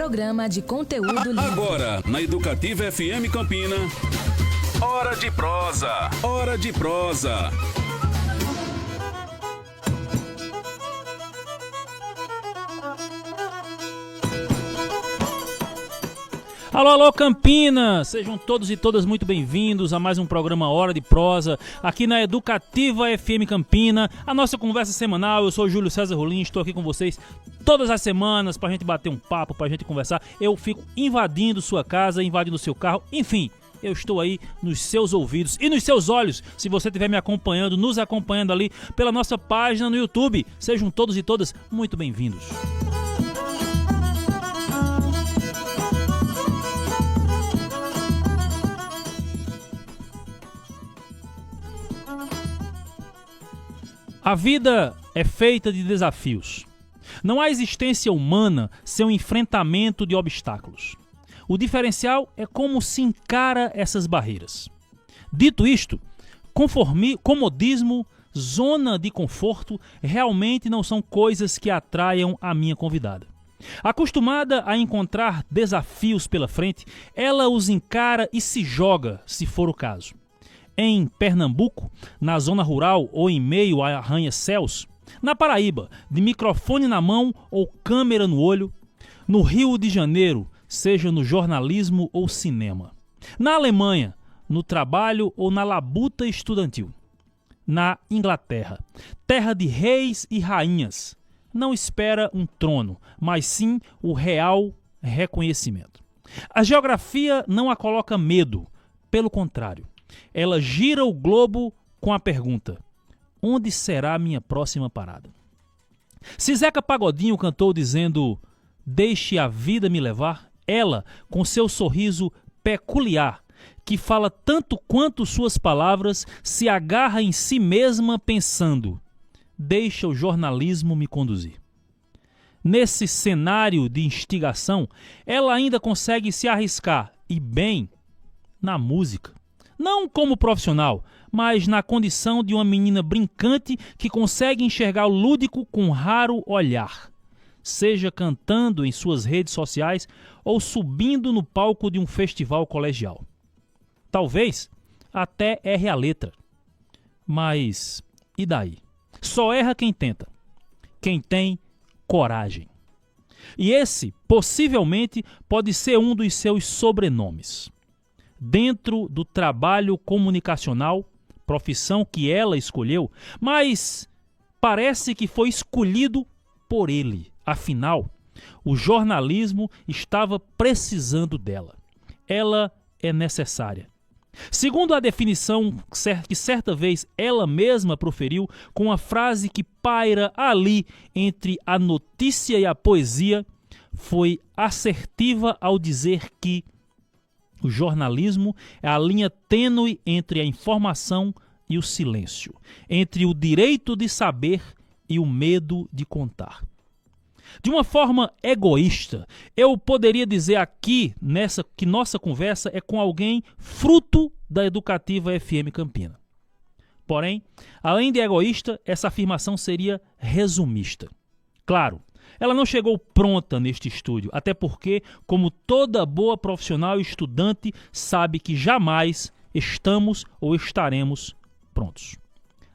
programa de conteúdo livre. Agora, na Educativa FM Campina, Hora de Prosa. Hora de Prosa. Alô, alô, Campina! Sejam todos e todas muito bem-vindos a mais um programa Hora de Prosa, aqui na Educativa FM Campina, a nossa conversa semanal. Eu sou o Júlio César Rolim, estou aqui com vocês todas as semanas pra gente bater um papo, pra gente conversar. Eu fico invadindo sua casa, invadindo seu carro, enfim, eu estou aí nos seus ouvidos e nos seus olhos, se você estiver me acompanhando, nos acompanhando ali pela nossa página no YouTube. Sejam todos e todas muito bem-vindos. A vida é feita de desafios. Não há existência humana sem um enfrentamento de obstáculos. O diferencial é como se encara essas barreiras. Dito isto, comodismo, zona de conforto realmente não são coisas que atraiam a minha convidada. Acostumada a encontrar desafios pela frente, ela os encara e se joga, se for o caso. Em Pernambuco, na zona rural ou em meio a arranha-céus, na Paraíba, de microfone na mão ou câmera no olho, no Rio de Janeiro, seja no jornalismo ou cinema, na Alemanha, no trabalho ou na labuta estudantil, na Inglaterra, terra de reis e rainhas, não espera um trono, mas sim o real reconhecimento. A geografia não a coloca medo, pelo contrário. Ela gira o globo com a pergunta: onde será a minha próxima parada? Se Zeca Pagodinho cantou dizendo deixe a vida me levar, ela, com seu sorriso peculiar, que fala tanto quanto suas palavras, se agarra em si mesma pensando: deixa o jornalismo me conduzir. Nesse cenário de instigação, ela ainda consegue se arriscar, e bem, na música. Não como profissional, mas na condição de uma menina brincante que consegue enxergar o lúdico com raro olhar, seja cantando em suas redes sociais ou subindo no palco de um festival colegial. Talvez até erre a letra. Mas e daí? Só erra quem tenta, quem tem coragem. E esse, possivelmente, pode ser um dos seus sobrenomes. Dentro do trabalho comunicacional, profissão que ela escolheu, mas parece que foi escolhido por ele. Afinal, o jornalismo estava precisando dela. Ela é necessária. Segundo a definição que certa vez ela mesma proferiu, com a frase que paira ali entre a notícia e a poesia, foi assertiva ao dizer que o jornalismo é a linha tênue entre a informação e o silêncio, entre o direito de saber e o medo de contar. De uma forma egoísta, eu poderia dizer aqui que nossa conversa é com alguém fruto da Educativa FM Campina. Porém, além de egoísta, essa afirmação seria resumista. Claro, ela não chegou pronta neste estúdio, até porque, como toda boa profissional e estudante, sabe que jamais estamos ou estaremos prontos.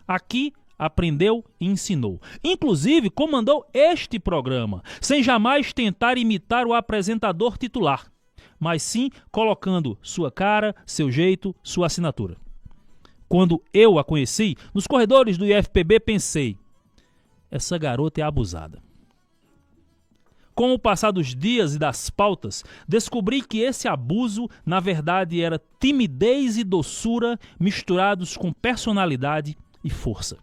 Aqui aprendeu e ensinou. Inclusive, comandou este programa, sem jamais tentar imitar o apresentador titular, mas sim colocando sua cara, seu jeito, sua assinatura. Quando eu a conheci, nos corredores do IFPB, pensei: essa garota é abusada. Com o passar dos dias e das pautas, descobri que esse abuso, na verdade, era timidez e doçura misturados com personalidade e força.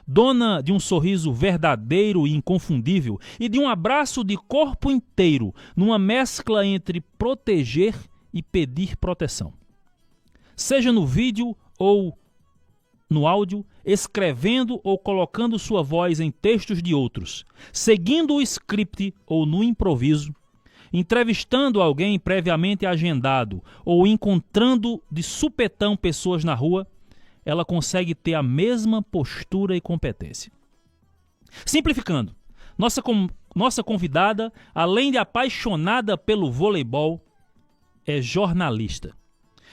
Dona de um sorriso verdadeiro e inconfundível e de um abraço de corpo inteiro, numa mescla entre proteger e pedir proteção. Seja no vídeo ou no áudio, escrevendo ou colocando sua voz em textos de outros, seguindo o script ou no improviso, entrevistando alguém previamente agendado ou encontrando de supetão pessoas na rua, ela consegue ter a mesma postura e competência. Simplificando, Nossa convidada, além de apaixonada pelo voleibol, é jornalista.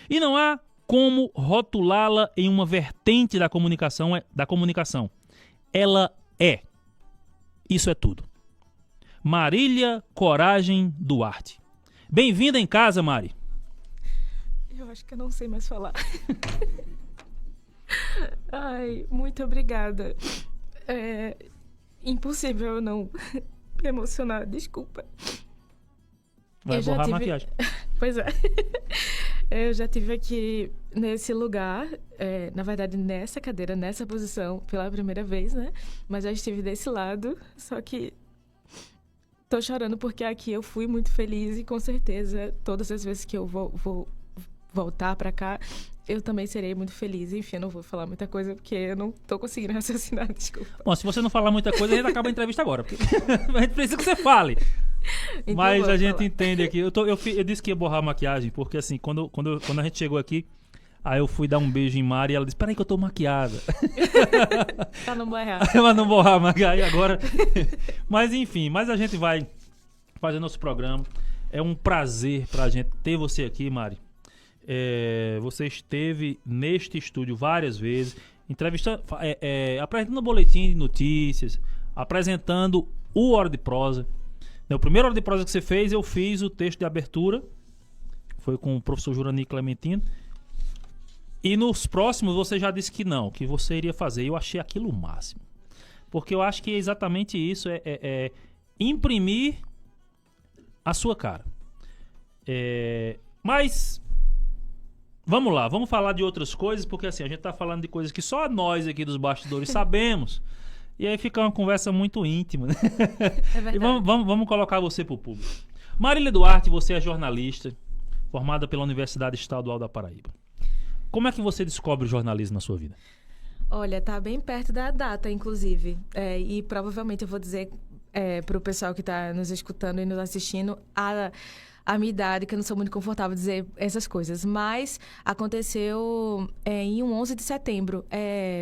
E não há como rotulá-la em uma vertente da comunicação. Ela é. Isso é tudo. Marília Coragem Duarte. Bem-vinda em casa, Mari. Eu acho que eu não sei mais falar. Ai, muito obrigada. É impossível eu não me emocionar, desculpa. Vai borrar a maquiagem. Pois é. Eu já estive aqui nesse lugar, na verdade nessa cadeira, nessa posição, pela primeira vez, né? Mas já estive desse lado, só que tô chorando porque aqui eu fui muito feliz e com certeza todas as vezes que eu vou voltar pra cá, eu também serei muito feliz. Enfim, eu não vou falar muita coisa porque eu não tô conseguindo raciocinar, desculpa. Bom, se você não falar muita coisa, a gente acaba a entrevista agora. Porque a gente precisa que você fale. Então, mas a gente entende aqui. Eu disse que ia borrar a maquiagem, porque assim, quando a gente chegou aqui, aí eu fui dar um beijo em Mari e ela disse, peraí que eu tô maquiada. Pra não borrar. Ela não borrar a maquiagem agora. Mas enfim, a gente vai fazer nosso programa. É um prazer pra gente ter você aqui, Mari. Você esteve neste estúdio várias vezes, entrevistando, apresentando boletim de notícias, apresentando o Hora de Prosa. O primeiro Hora de Prosa que você fez, eu fiz o texto de abertura, foi com o professor Jurani Clementino. E nos próximos você já disse que não, que você iria fazer. Eu achei aquilo o máximo. Porque eu acho que é exatamente isso, imprimir a sua cara. Mas vamos lá, vamos falar de outras coisas, porque assim, a gente tá falando de coisas que só nós aqui dos bastidores sabemos. E aí fica uma conversa muito íntima, né? É verdade. E vamos colocar você pro público. Marília Duarte, você é jornalista, formada pela Universidade Estadual da Paraíba. Como é que você descobre o jornalismo na sua vida? Olha, tá bem perto da data, inclusive. E provavelmente eu vou dizer pro pessoal que tá nos escutando e nos assistindo a minha idade, que eu não sou muito confortável de dizer essas coisas. Mas aconteceu em 11 de setembro,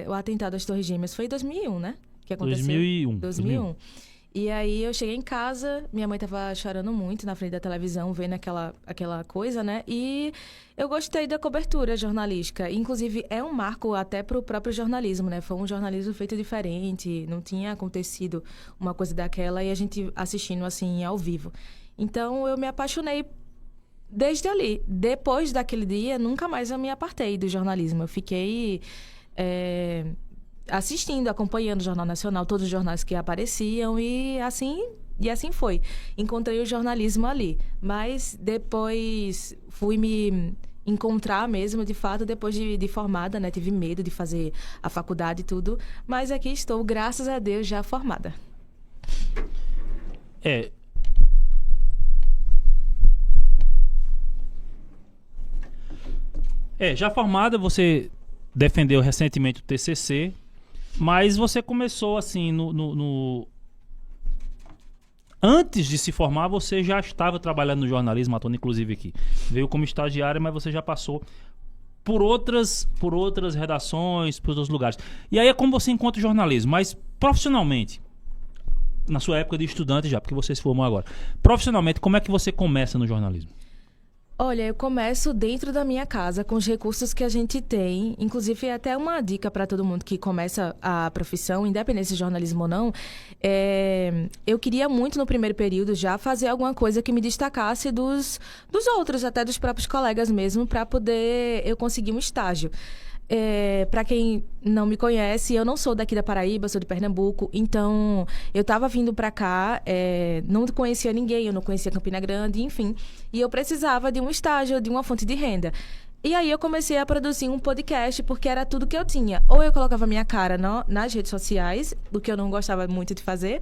o atentado às Torres Gêmeas. Foi em 2001, né? Que aconteceu? 2001. E aí eu cheguei em casa, minha mãe tava chorando muito na frente da televisão, vendo aquela coisa, né? E eu gostei da cobertura jornalística. Inclusive, é um marco até pro próprio jornalismo, né? Foi um jornalismo feito diferente, não tinha acontecido uma coisa daquela e a gente assistindo, assim, ao vivo. Então, eu me apaixonei desde ali. Depois daquele dia, nunca mais eu me apartei do jornalismo. Eu fiquei assistindo, acompanhando o Jornal Nacional, todos os jornais que apareciam e assim foi. Encontrei o jornalismo ali. Mas depois fui me encontrar mesmo, de fato, depois de formada, né? Tive medo de fazer a faculdade e tudo. Mas aqui estou, graças a Deus, já formada. Já formada, você defendeu recentemente o TCC, mas você começou assim, antes de se formar, você já estava trabalhando no jornalismo, atuando inclusive aqui. Veio como estagiária, mas você já passou por outras redações, por outros lugares. E aí é como você encontra o jornalismo, mas profissionalmente, na sua época de estudante já, porque você se formou agora. Profissionalmente, como é que você começa no jornalismo? Olha, eu começo dentro da minha casa, com os recursos que a gente tem. Inclusive, é até uma dica para todo mundo que começa a profissão, independente de jornalismo ou não. Eu queria muito, no primeiro período, já fazer alguma coisa que me destacasse dos outros, até dos próprios colegas mesmo, para poder eu conseguir um estágio. Para quem não me conhece, eu não sou daqui da Paraíba, sou de Pernambuco, então eu tava vindo para cá, não conhecia ninguém, eu não conhecia Campina Grande, enfim, e eu precisava de um estágio, de uma fonte de renda. E aí eu comecei a produzir um podcast, porque era tudo que eu tinha. Ou eu colocava minha cara nas redes sociais, o que eu não gostava muito de fazer,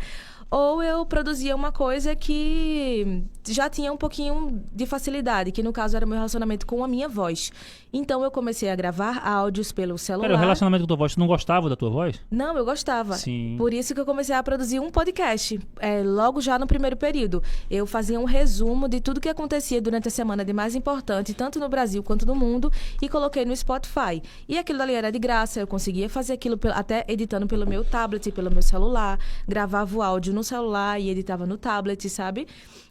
ou eu produzia uma coisa que já tinha um pouquinho de facilidade, que no caso era o meu relacionamento com a minha voz. Então eu comecei a gravar áudios pelo celular. Pera, o relacionamento com a tua voz, tu não gostava da tua voz? Não, eu gostava. Sim. Por isso que eu comecei a produzir um podcast, logo já no primeiro período. Eu fazia um resumo de tudo que acontecia durante a semana de mais importante, tanto no Brasil quanto no mundo. mundo e coloquei no Spotify. E aquilo ali era de graça, eu conseguia fazer aquilo até editando pelo meu tablet, pelo meu celular, gravava o áudio no celular e editava no tablet, sabe?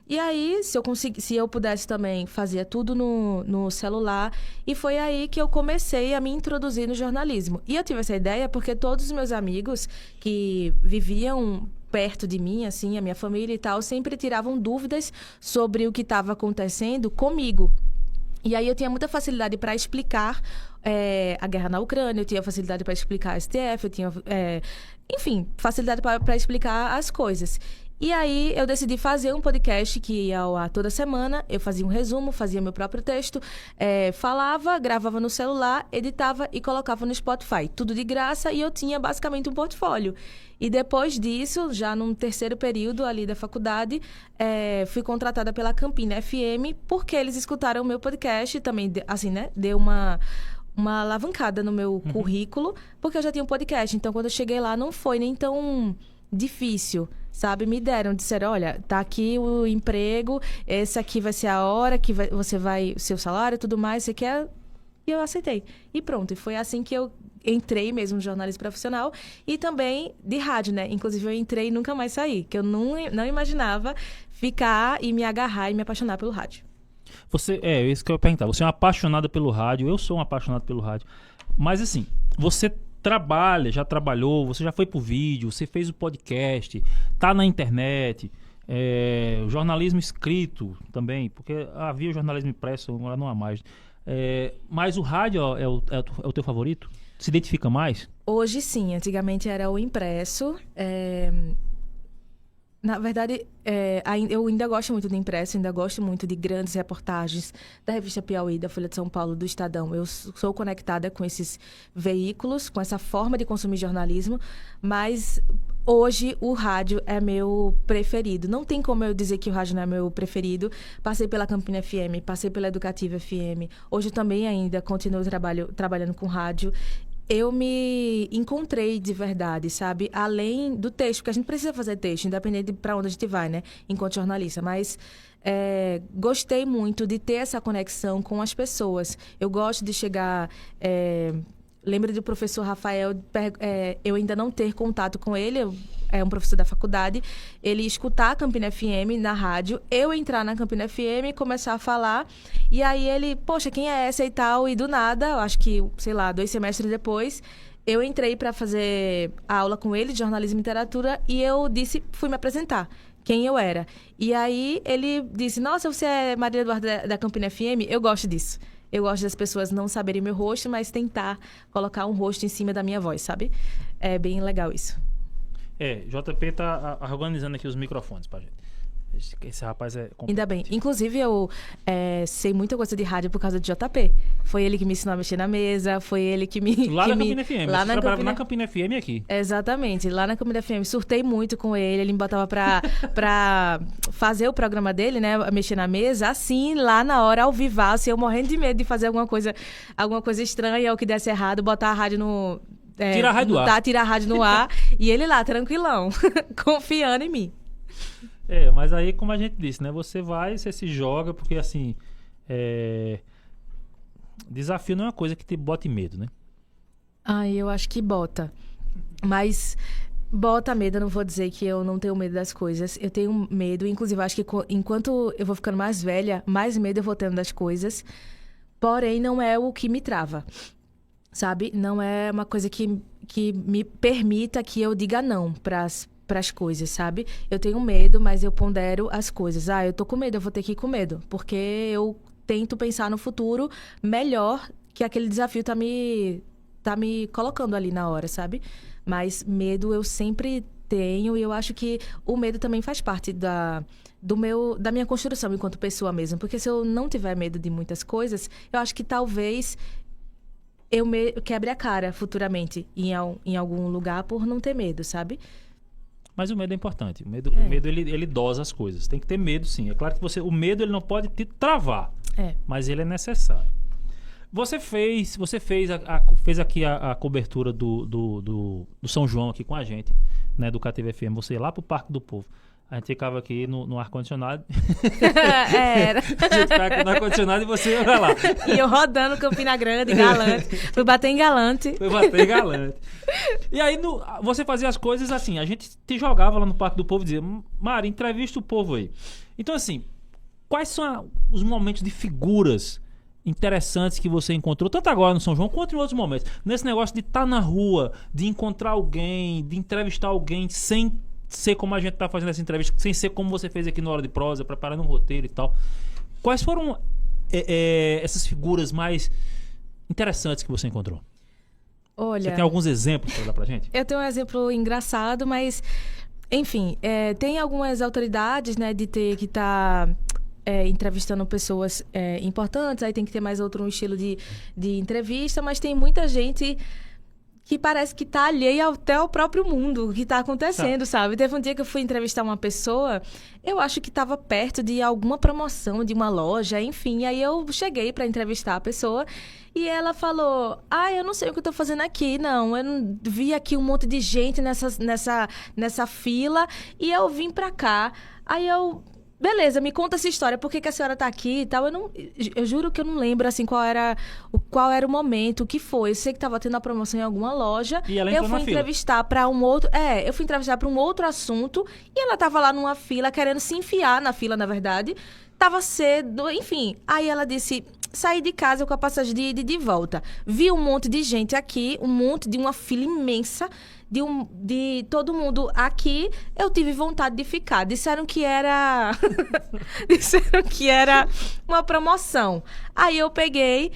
E aí, se eu pudesse também, fazia tudo no celular. E foi aí que eu comecei a me introduzir no jornalismo. E eu tive essa ideia porque todos os meus amigos que viviam perto de mim, assim, a minha família e tal, sempre tiravam dúvidas sobre o que estava acontecendo comigo. E aí eu tinha muita facilidade para explicar a guerra na Ucrânia, eu tinha facilidade para explicar a STF, eu tinha, enfim, facilidade para explicar as coisas. E aí eu decidi fazer um podcast que ia ao ar toda semana. Eu fazia um resumo, fazia meu próprio texto, falava, gravava no celular, editava e colocava no Spotify. Tudo de graça e eu tinha basicamente um portfólio. E depois disso, já num terceiro período ali da faculdade, fui contratada pela Campina FM porque eles escutaram o meu podcast também, assim, né? Deu uma alavancada no meu currículo, porque eu já tinha um podcast. Então, quando eu cheguei lá, não foi nem tão difícil, sabe? Disseram, olha, tá aqui o emprego, esse aqui vai ser a hora que você vai, o seu salário e tudo mais, você quer? E eu aceitei. E pronto, e foi assim que eu entrei mesmo no jornalismo profissional e também de rádio, né? Inclusive eu entrei e nunca mais saí, que eu não imaginava ficar e me agarrar e me apaixonar pelo rádio. Isso que eu ia perguntar. Você é uma apaixonada pelo rádio, eu sou um apaixonado pelo rádio. Mas assim, você já trabalhou, você já foi pro vídeo, você fez o podcast, tá na internet, o jornalismo escrito também, porque havia o jornalismo impresso, agora não há mais. Mas o rádio é o teu favorito? Se identifica mais? Hoje sim, antigamente era o impresso. Na verdade, eu ainda gosto muito do impresso, ainda gosto muito de grandes reportagens da revista Piauí, da Folha de São Paulo, do Estadão. Eu sou conectada com esses veículos, com essa forma de consumir jornalismo, mas hoje o rádio é meu preferido. Não tem como eu dizer que o rádio não é meu preferido. Passei pela Campina FM, passei pela Educativa FM. Hoje também ainda continuo trabalhando com rádio. Eu me encontrei de verdade, sabe? Além do texto, porque a gente precisa fazer texto, independente de para onde a gente vai, né? Enquanto jornalista. Mas gostei muito de ter essa conexão com as pessoas. Eu gosto de chegar... Lembro do professor Rafael, eu ainda não ter contato com ele, é um professor da faculdade, ele escutar a Campina FM na rádio, eu entrar na Campina FM e começar a falar, e aí ele, poxa, quem é essa e tal, e do nada, eu acho que, sei lá, 2 semestres depois, eu entrei para fazer a aula com ele de jornalismo e literatura, e eu fui me apresentar quem eu era. E aí ele disse, nossa, você é Maria Eduarda da Campina FM? Eu gosto disso. Eu gosto das pessoas não saberem meu rosto, mas tentar colocar um rosto em cima da minha voz, sabe? É bem legal isso. JP tá organizando aqui os microfones pra gente. Esse rapaz é competente. Ainda bem. Inclusive, eu sei muita coisa de rádio por causa de JP. Foi ele que me ensinou a mexer na mesa, foi ele que me... Lá na Campina FM. Lá você trabalhava na Campina FM aqui. Exatamente. Lá na Campina FM. Surtei muito com ele me botava pra fazer o programa dele, né? Mexer na mesa, assim, lá na hora, ao vivaço. Eu morrendo de medo de fazer alguma coisa estranha ou que desse errado, botar a rádio no... Tirar a rádio do ar. Tirar a rádio no ar. E ele lá, tranquilão, confiando em mim. Mas aí, como a gente disse, né? Você se joga, porque assim... Desafio não é uma coisa que te bote medo, né? Eu acho que bota. Mas bota medo, eu não vou dizer que eu não tenho medo das coisas. Eu tenho medo, inclusive, acho que enquanto eu vou ficando mais velha, mais medo eu vou tendo das coisas. Porém, não é o que me trava, sabe? Não é uma coisa que me permita que eu diga não para as coisas, sabe? Eu tenho medo, mas eu pondero as coisas. Eu tô com medo, eu vou ter que ir com medo. Porque eu tento pensar no futuro melhor que aquele desafio tá me colocando ali na hora, sabe? Mas medo eu sempre tenho e eu acho que o medo também faz parte da minha construção enquanto pessoa mesmo. Porque se eu não tiver medo de muitas coisas, eu acho que talvez eu quebre a cara futuramente em algum lugar por não ter medo, sabe? Mas o medo é importante. O medo ele dosa as coisas. Tem que ter medo, sim. É claro que o medo ele não pode te travar, mas ele é necessário. Você fez aqui a cobertura do São João aqui com a gente, né, do Cativa FM. Você ia lá pro Parque do Povo. A gente ficava aqui no ar-condicionado. Era. A gente ficava aqui no ar-condicionado e você ia lá. E eu rodando Campina Grande, Galante. Fui bater em Galante. Foi bater em Galante. E aí, você fazia as coisas assim. A gente te jogava lá no Parque do Povo e dizia: Mari, entrevista o povo aí. Então, assim, quais são os momentos de figuras interessantes que você encontrou, tanto agora no São João quanto em outros momentos? Nesse negócio de estar na rua, de encontrar alguém, de entrevistar alguém sem ser como a gente tá fazendo essa entrevista, sem ser como você fez aqui no Hora de Prosa, preparando um roteiro e tal. Quais foram essas figuras mais interessantes que você encontrou? Olha, você tem alguns exemplos para dar pra gente? Eu tenho um exemplo engraçado, mas enfim, tem algumas autoridades, né, de ter que estar entrevistando pessoas importantes, aí tem que ter mais outro estilo de entrevista, mas tem muita gente que parece que tá alheia até ao próprio mundo, que tá acontecendo, sabe? Teve um dia que eu fui entrevistar uma pessoa, eu acho que tava perto de alguma promoção de uma loja, enfim, aí eu cheguei para entrevistar a pessoa e ela falou: eu não sei o que eu tô fazendo aqui, não, eu não vi aqui um monte de gente nessa fila e eu vim pra cá. Aí eu: beleza, me conta essa história, por que a senhora tá aqui e tal? Eu juro que eu não lembro, assim, qual era o momento, o que foi. Eu sei que tava tendo a promoção em alguma loja. E ela entrou na fila. Eu fui entrevistar para um outro assunto e ela tava lá numa fila, querendo se enfiar na fila, na verdade. Tava cedo, enfim. Aí ela disse: saí de casa com a passagem de ida e de volta. Vi um monte de gente aqui, uma fila imensa, de todo mundo aqui. Eu tive vontade de ficar. Disseram que era uma promoção. Aí eu peguei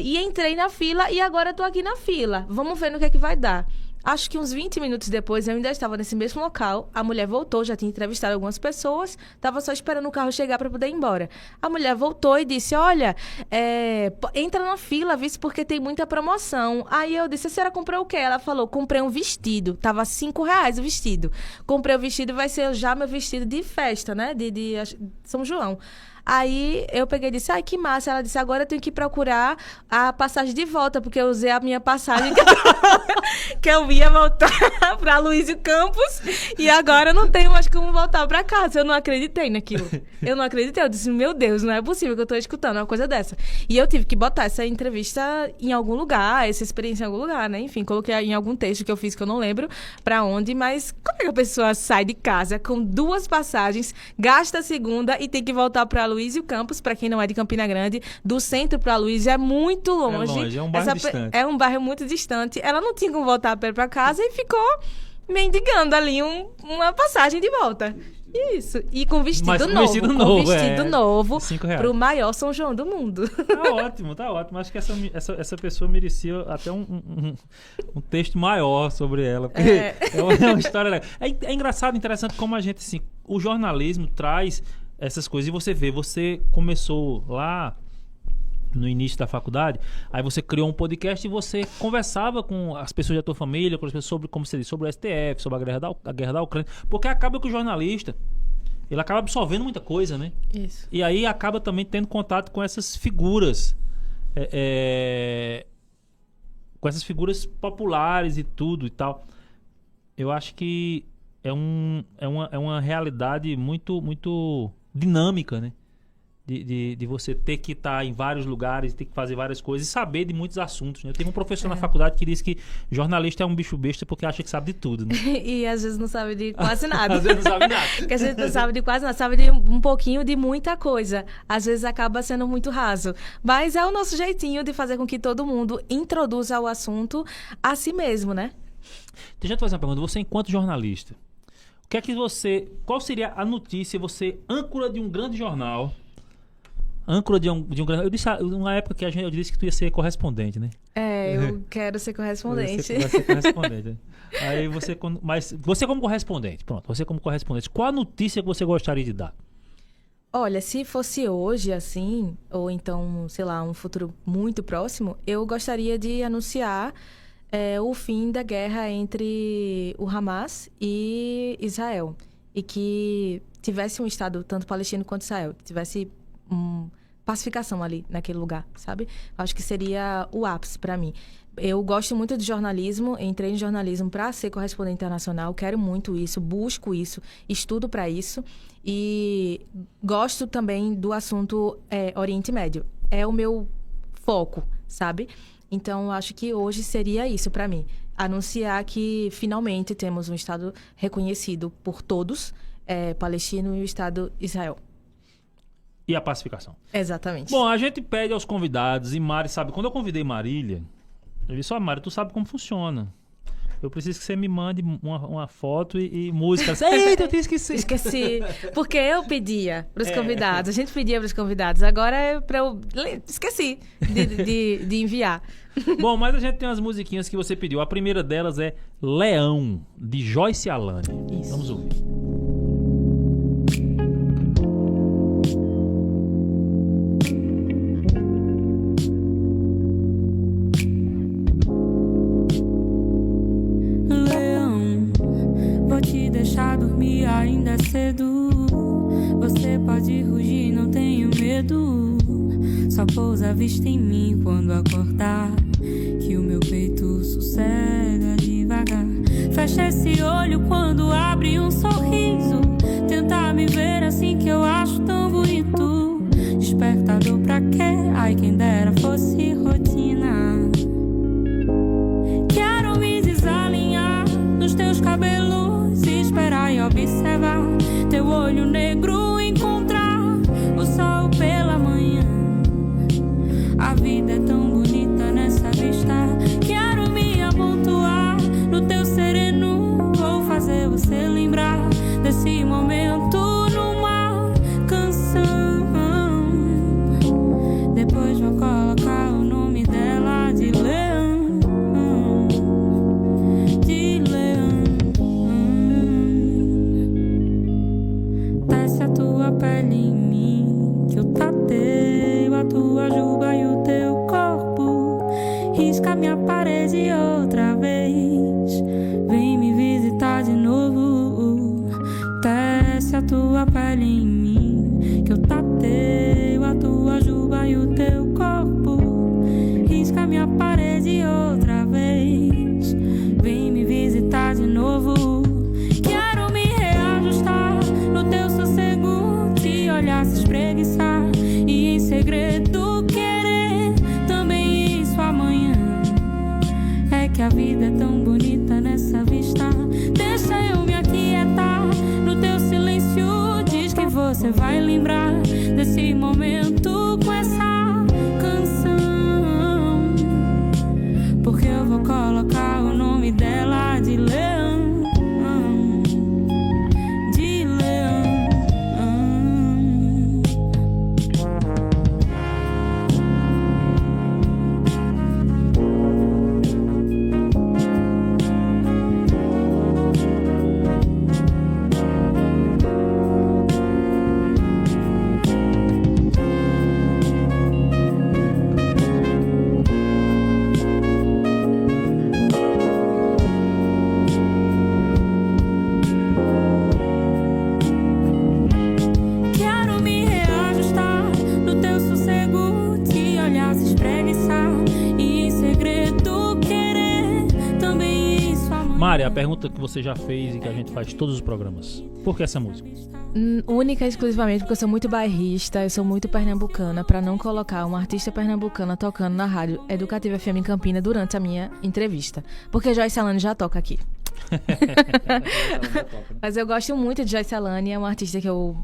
e entrei na fila e agora eu tô aqui na fila. Vamos ver no que é que vai dar. Acho que uns 20 minutos depois, eu ainda estava nesse mesmo local. A mulher voltou, já tinha entrevistado algumas pessoas. Estava só esperando o carro chegar para poder ir embora. A mulher voltou e disse: olha, entra na fila, vice, porque tem muita promoção. Aí eu disse: a senhora comprou o quê? Ela falou: comprei um vestido. Tava R$5 o vestido. Comprei o vestido, vai ser já meu vestido de festa, né? De São João. Aí eu peguei e disse: ai, que massa. Ela disse: agora eu tenho que procurar a passagem de volta, porque eu usei a minha passagem que eu ia voltar pra Luísio Campos e agora eu não tenho mais como voltar pra casa. Eu não acreditei naquilo. Eu não acreditei. Eu disse: meu Deus, não é possível que eu tô escutando uma coisa dessa. E eu tive que botar essa entrevista em algum lugar, essa experiência em algum lugar, né? Enfim, coloquei em algum texto que eu fiz, que eu não lembro pra onde, mas como é que a pessoa sai de casa com 2 passagens, gasta a segunda e tem que voltar pra Luísio Campos? Para quem não é de Campina Grande, do centro para Luísio é muito longe. É um bairro distante. É um bairro muito distante. Ela não tinha como voltar a pé para casa e ficou mendigando ali uma passagem de volta. Isso. E com vestido novo. R$5. Pro maior São João do mundo. Tá ótimo. Acho que essa pessoa merecia até um texto maior sobre ela. Porque é uma história legal. É engraçado, interessante como a gente, assim, o jornalismo traz essas coisas. E você começou lá no início da faculdade, aí você criou um podcast e você conversava com as pessoas da tua família, com as pessoas sobre, como você disse, sobre o STF, sobre a guerra da Ucrânia, porque acaba que o jornalista, ele acaba absorvendo muita coisa, né? Isso. E aí acaba também tendo contato com essas figuras, com essas figuras populares e tudo e tal. Eu acho que é uma realidade muito, muito dinâmica, né? De você ter que estar em vários lugares, ter que fazer várias coisas e saber de muitos assuntos, né? Eu tive um professor na faculdade que disse que jornalista é um bicho besta porque acha que sabe de tudo, né? E às vezes não sabe de quase nada. Às vezes não sabe nada. Porque às vezes não sabe de quase nada, sabe de um pouquinho de muita coisa. Às vezes acaba sendo muito raso. Mas é o nosso jeitinho de fazer com que todo mundo introduza o assunto a si mesmo, né? Deixa eu te fazer uma pergunta. Você, enquanto jornalista, qual seria a notícia, você, âncora de um grande jornal, âncora de um grande... Eu disse, numa época que eu disse que tu ia ser correspondente, né? Eu quero ser correspondente. Você vai ser correspondente. Né? Aí mas você como correspondente, qual a notícia que você gostaria de dar? Olha, se fosse hoje, assim, ou então, sei lá, um futuro muito próximo, eu gostaria de anunciar o fim da guerra entre o Hamas e Israel. E que tivesse um Estado, tanto palestino quanto Israel, tivesse pacificação ali naquele lugar, sabe? Acho que seria o ápice para mim. Eu gosto muito de jornalismo, entrei em jornalismo para ser correspondente internacional, quero muito isso, busco isso, estudo para isso e gosto também do assunto Oriente Médio. É o meu foco, sabe? Então, acho que hoje seria isso para mim. Anunciar que finalmente temos um Estado reconhecido por todos, palestino e o Estado Israel. E a pacificação. Exatamente. Bom, a gente pede aos convidados, e Mari sabe, quando eu convidei Marília, eu disse, Mari, tu sabe como funciona. Eu preciso que você me mande uma foto e música. Eita, eu te esqueci. Esqueci. Porque eu pedia para os convidados. A gente pedia para os convidados. Agora é para eu... Esqueci de enviar. Bom, mas a gente tem umas musiquinhas que você pediu. A primeira delas é Leão, de Joyce Alane. Isso. Vamos ouvir. Dormir ainda é cedo. Você pode rugir, não tenho medo. Só pousa a vista em mim quando acordar, que o meu peito sossega devagar. Fecha esse olho quando abre um sorriso. Tenta me ver assim que eu acho tão bonito. Despertador pra quê? Ai, quem dera fosse rotina. Quero me desalinhar nos teus cabelos, esperar e observar teu olho negro, encontrar o sol pela manhã. A vida é tão bonita nessa vista. Quero me amontoar no teu sereno. Vou fazer você lembrar desse momento numa canção. Depois vou colocar o nome dela de Leão. Pele em mim, que eu tateio a tua juba e o teu corpo. Risca minha parede outra vez, vem me visitar de novo. Tece a tua pele em mim, que eu tateio a tua juba e o teu corpo. Risca minha parede outra vez, vem me visitar de novo. Quero me reajustar no teu sossego, olhar se espreguiçar e em segredo querer também isso amanhã. É que a vida é tão bonita nessa vista. Deixa eu me aquietar no teu silêncio. Diz que você vai lembrar desse momento com essa canção, porque eu vou colocar o nome dela de Leão. Mari, a pergunta que você já fez e que a gente faz todos os programas. Por que essa música? Única e exclusivamente porque eu sou muito bairrista, eu sou muito pernambucana, para não colocar uma artista pernambucana tocando na rádio Educativa FM em Campina durante a minha entrevista. Porque Joyce Alane já toca aqui. Mas eu gosto muito de Joyce Alane, é uma artista que eu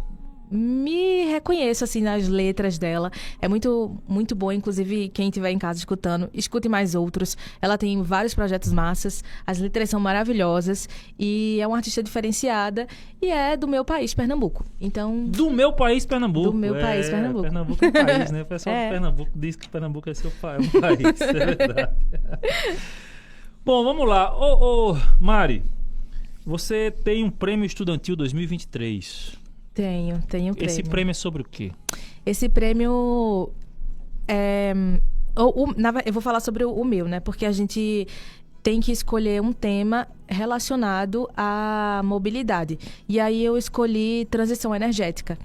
me reconheço assim nas letras dela. É muito, muito boa. Inclusive, quem estiver em casa escutando, escute mais outros. Ela tem vários projetos massas. As letras são maravilhosas. E é uma artista diferenciada. E é do meu país, Pernambuco. Então... Do meu país, Pernambuco. Do meu país, Pernambuco. Pernambuco é um país, né? O pessoal de Pernambuco diz que Pernambuco é seu país. É verdade. Bom, vamos lá. Ô, Mari, você tem um prêmio estudantil 2023. Tenho prêmio. Esse prêmio é sobre o quê? Esse prêmio eu vou falar sobre o meu, né? Porque a gente tem que escolher um tema relacionado à mobilidade. E aí eu escolhi transição energética.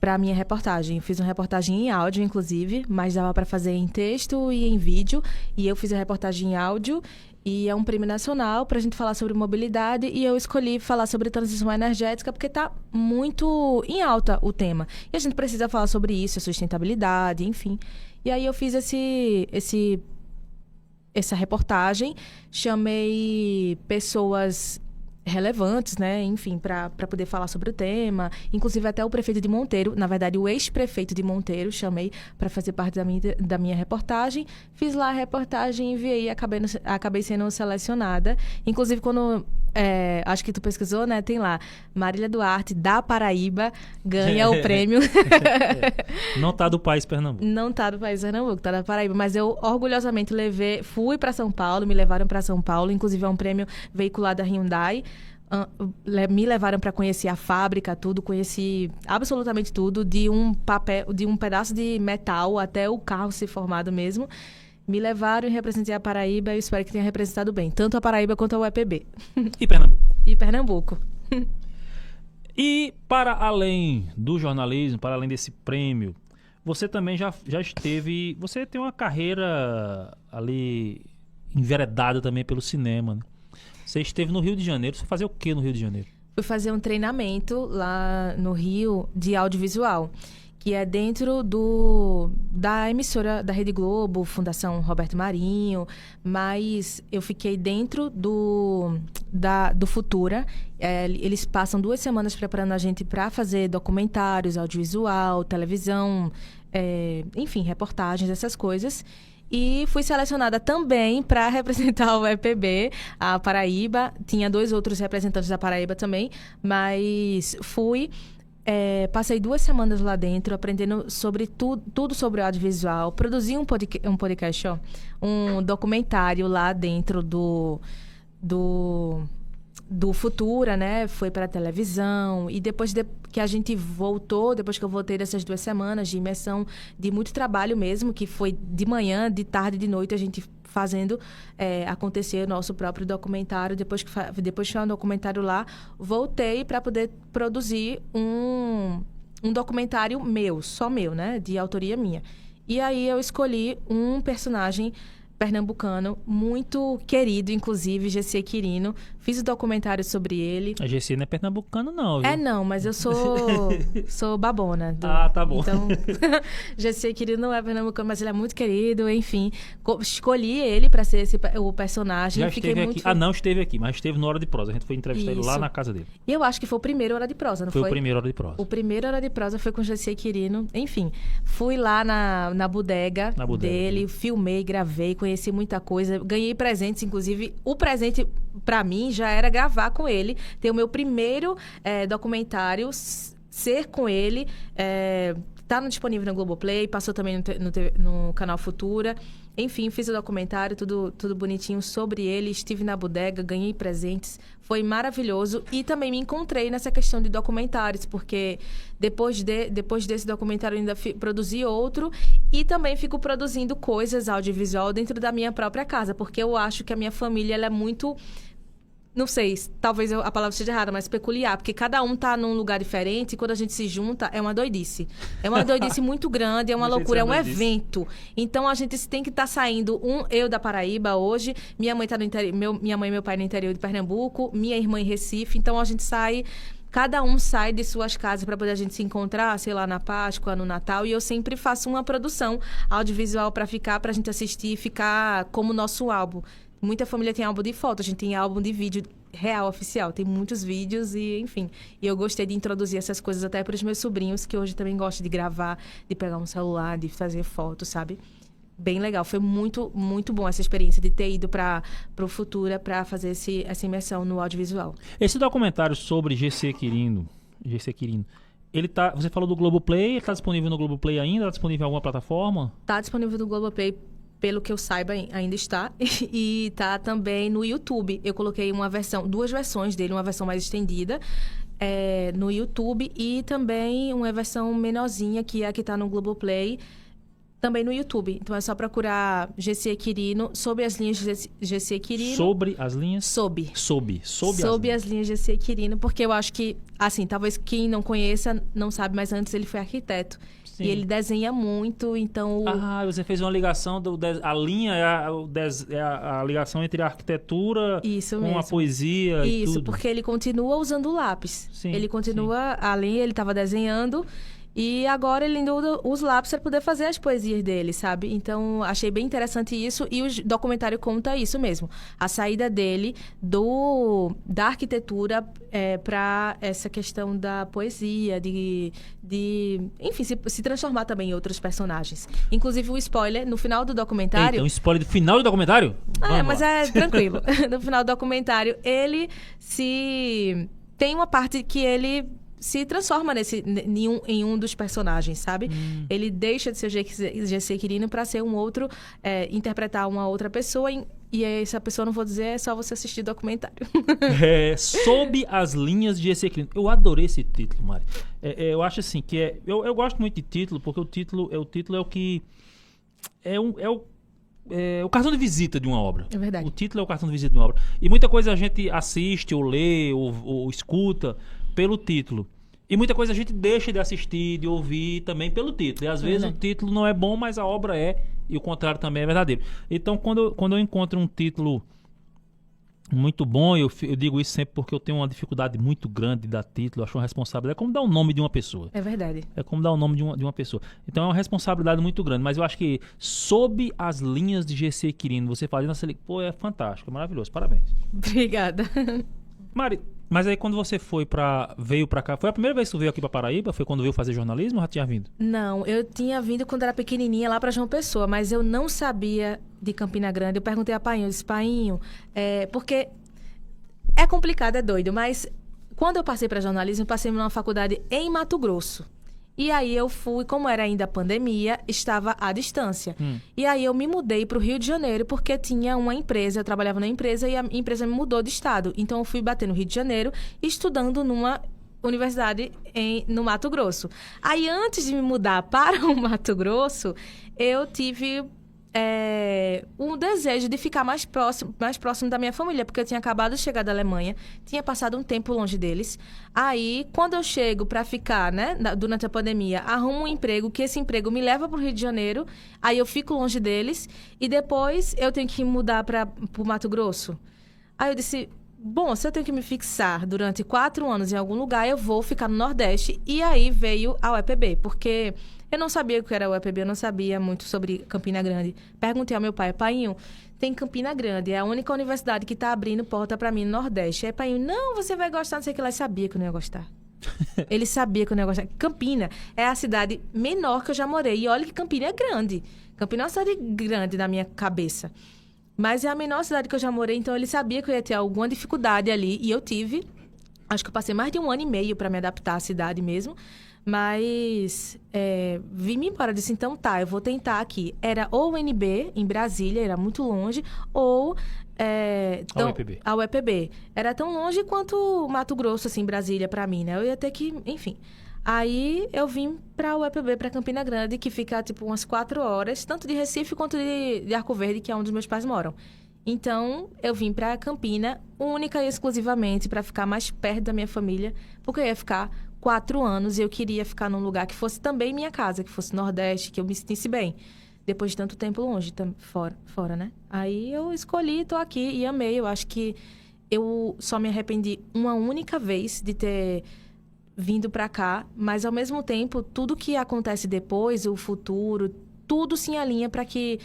para minha reportagem. Eu fiz uma reportagem em áudio, inclusive, mas dava para fazer em texto e em vídeo. E eu fiz a reportagem em áudio e é um prêmio nacional para a gente falar sobre mobilidade. E eu escolhi falar sobre transição energética porque está muito em alta o tema. E a gente precisa falar sobre isso, a sustentabilidade, enfim. E aí eu fiz essa reportagem, chamei pessoas relevantes, né, enfim, para poder falar sobre o tema, inclusive até o prefeito de Monteiro, na verdade o ex-prefeito de Monteiro, chamei para fazer parte da minha reportagem, fiz lá a reportagem, enviei e acabei sendo selecionada, inclusive quando, acho que tu pesquisou, né, tem lá, Marília Duarte, da Paraíba, ganha o prêmio. Não tá do país Pernambuco. Não tá do país Pernambuco, tá da Paraíba, mas eu orgulhosamente fui para São Paulo, me levaram para São Paulo, inclusive é um prêmio veiculado da Hyundai. Me levaram para conhecer a fábrica, tudo, conheci absolutamente tudo, de um pedaço de metal até o carro ser formado mesmo. Me levaram e representei a Paraíba, eu espero que tenha representado bem, tanto a Paraíba quanto a UEPB. E Pernambuco. E Pernambuco. E para além do jornalismo, para além desse prêmio, você também já esteve... Você tem uma carreira ali enveredada também pelo cinema, né? Você esteve no Rio de Janeiro. Você fazia o que no Rio de Janeiro? Fui fazer um treinamento lá no Rio de audiovisual, que é dentro da emissora da Rede Globo, Fundação Roberto Marinho, mas eu fiquei dentro do Futura. Eles passam 2 semanas preparando a gente para fazer documentários, audiovisual, televisão, enfim, reportagens, essas coisas. E fui selecionada também para representar o EPB, a Paraíba. Tinha 2 outros representantes da Paraíba também, mas passei 2 semanas lá dentro, aprendendo sobre tudo sobre o audiovisual. Produzi um podcast, um documentário lá dentro do Futura, né? Foi para a televisão. E depois que a gente voltou, depois que eu voltei dessas 2 semanas de imersão, de muito trabalho mesmo, que foi de manhã, de tarde, de noite, a gente fazendo acontecer o nosso próprio documentário. Depois que foi um documentário lá, voltei para poder produzir um documentário meu, só meu, né? De autoria minha. E aí eu escolhi um personagem pernambucano, muito querido, inclusive, Gessie Quirino. Fiz o documentário sobre ele. A Gessie não é pernambucano, não, viu? Não, mas eu sou babona. Tá bom. Então, Gessie Quirino não é pernambucano, mas ele é muito querido, enfim. Escolhi ele para ser o personagem. Já esteve aqui. Não esteve aqui, mas esteve no Hora de Prosa. A gente foi entrevistar ele lá na casa dele. E eu acho que foi o primeiro Hora de Prosa, não foi? Foi o primeiro Hora de Prosa. O primeiro Hora de Prosa foi com Gessie Quirino. Enfim, fui lá na bodega dele, filmei, gravei, conheci muita coisa, ganhei presentes, inclusive o presente para mim já era gravar com ele, ter o meu primeiro documentário, ser com ele, tá disponível no Globoplay, passou também no canal Futura. Enfim, fiz o documentário, tudo bonitinho sobre ele, estive na bodega, ganhei presentes, foi maravilhoso. E também me encontrei nessa questão de documentários, porque depois desse documentário eu ainda produzi outro e também fico produzindo coisas audiovisual dentro da minha própria casa, porque eu acho que a minha família ela é muito... Não sei, talvez a palavra seja errada, mas peculiar, porque cada um tá num lugar diferente e quando a gente se junta é uma doidice. É uma doidice muito grande, é uma loucura, é um evento. Então a gente tem que estar saindo, eu da Paraíba hoje, minha mãe tá no interior, minha mãe e meu pai no interior de Pernambuco, minha irmã em Recife, então a gente sai... Cada um sai de suas casas para poder a gente se encontrar, sei lá, na Páscoa, no Natal. E eu sempre faço uma produção audiovisual para a gente assistir e ficar como nosso álbum. Muita família tem álbum de foto, a gente tem álbum de vídeo real, oficial. Tem muitos vídeos e, enfim. E eu gostei de introduzir essas coisas até para os meus sobrinhos, que hoje também gostam de gravar, de pegar um celular, de fazer foto, sabe? Bem legal. Foi muito, muito bom essa experiência de ter ido para o Futura para fazer essa imersão no audiovisual. Esse documentário sobre Gessie Quirino, ele tá... Você falou do Globoplay, ele tá disponível no Globoplay ainda? Tá disponível em alguma plataforma? Tá disponível no Globoplay. Pelo que eu saiba, ainda está. E tá também no YouTube. Eu coloquei 2 versões dele, uma versão mais estendida no YouTube e também uma versão menorzinha, que é a que tá no Globoplay. Também no YouTube. Então é só procurar GC Quirino, Sob as linhas de GC Quirino. Sobre as linhas? Sob As linhas GC Quirino, porque eu acho que, assim, talvez quem não conheça não sabe, mas antes ele foi arquiteto. Sim. E ele desenha muito, então... Você fez uma ligação, a linha é a ligação entre a arquitetura Isso com mesmo. a poesia e Isso, tudo. porque ele continua usando o lápis. Sim, ele continua, além, ele estava desenhando... E agora ele ainda usa os lápis para poder fazer as poesias dele, sabe? Então, achei bem interessante isso. E o documentário conta isso mesmo. A saída dele da arquitetura para essa questão da poesia, enfim, se transformar também em outros personagens. Inclusive, o spoiler, no final do documentário... Então, spoiler do final do documentário? Mas é tranquilo. No final do documentário, ele tem uma parte que ele... se transforma em um dos personagens, sabe? Ele deixa de ser GC Quirino para ser um outro, interpretar uma outra pessoa. E essa pessoa, não vou dizer, é só você assistir o documentário. Sob as linhas de GC Quirino. Eu adorei esse título, Mari. Eu acho assim que eu gosto muito de título, porque o título é o que... É o cartão de visita de uma obra. É verdade. O título é o cartão de visita de uma obra. E muita coisa a gente assiste, ou lê, ou escuta pelo título. E muita coisa a gente deixa de assistir, de ouvir também pelo título. E às vezes o título não é bom, mas a obra é. E o contrário também é verdadeiro. Então, quando eu encontro um título muito bom, eu digo isso sempre porque eu tenho uma dificuldade muito grande de dar título. Eu acho uma responsabilidade. É como dar o nome de uma pessoa. É verdade. É como dar o nome de uma pessoa. Então é uma responsabilidade muito grande. Mas eu acho que sob as linhas de GC Quirino, você fazendo essa... Pô, é fantástico, é maravilhoso. Parabéns. Obrigada. Mari, mas aí quando você veio pra cá, foi a primeira vez que você veio aqui pra Paraíba? Foi quando veio fazer jornalismo ou já tinha vindo? Não, eu tinha vindo quando era pequenininha lá pra João Pessoa, mas eu não sabia de Campina Grande. Eu perguntei a Painho, eu disse, Painho, porque é complicado, é doido, mas quando eu passei pra jornalismo, eu passei numa faculdade em Mato Grosso. E aí eu fui, como era ainda a pandemia, estava à distância. E aí eu me mudei para o Rio de Janeiro porque tinha uma empresa, eu trabalhava na empresa e a empresa me mudou de estado. Então eu fui bater no Rio de Janeiro, estudando numa universidade no Mato Grosso. Aí antes de me mudar para o Mato Grosso, eu tive um desejo de ficar mais próximo da minha família, porque eu tinha acabado de chegar da Alemanha, tinha passado um tempo longe deles. Aí, quando eu chego para ficar, né, durante a pandemia, arrumo um emprego, que esse emprego me leva para o Rio de Janeiro, aí eu fico longe deles, e depois eu tenho que mudar para o Mato Grosso. Aí eu disse, bom, se eu tenho que me fixar durante 4 anos em algum lugar, eu vou ficar no Nordeste. E aí veio a UEPB, porque eu não sabia o que era a UEPB, eu não sabia muito sobre Campina Grande. Perguntei ao meu pai, Painho, tem Campina Grande, é a única universidade que está abrindo porta para mim no Nordeste. Aí Painho, não, você vai gostar, não sei o que lá. Ele sabia que eu não ia gostar. Ele sabia que eu não ia gostar. Campina é a cidade menor que eu já morei. E olha que Campina é grande. Campina é uma cidade grande na minha cabeça. Mas é a menor cidade que eu já morei, então ele sabia que eu ia ter alguma dificuldade ali. E eu tive. Acho que eu passei mais de 1 ano e meio para me adaptar à cidade mesmo. Mas vim-me embora, disse, então tá, eu vou tentar aqui. Era ou o UNB, em Brasília, era muito longe, ou a UEPB. Era tão longe quanto Mato Grosso, assim, Brasília, pra mim, né? Eu ia ter que, enfim. Aí eu vim pra UEPB, pra Campina Grande, que fica, tipo, umas 4 horas, tanto de Recife quanto de Arco Verde, que é onde os meus pais moram. Então, eu vim pra Campina, única e exclusivamente pra ficar mais perto da minha família, porque eu ia ficar 4 anos e eu queria ficar num lugar que fosse também minha casa, que fosse Nordeste, que eu me sentisse bem. Depois de tanto tempo longe, fora, né? Aí eu escolhi, tô aqui e amei. Eu acho que eu só me arrependi uma única vez de ter vindo pra cá, mas ao mesmo tempo, tudo que acontece depois, o futuro, tudo se alinha pra que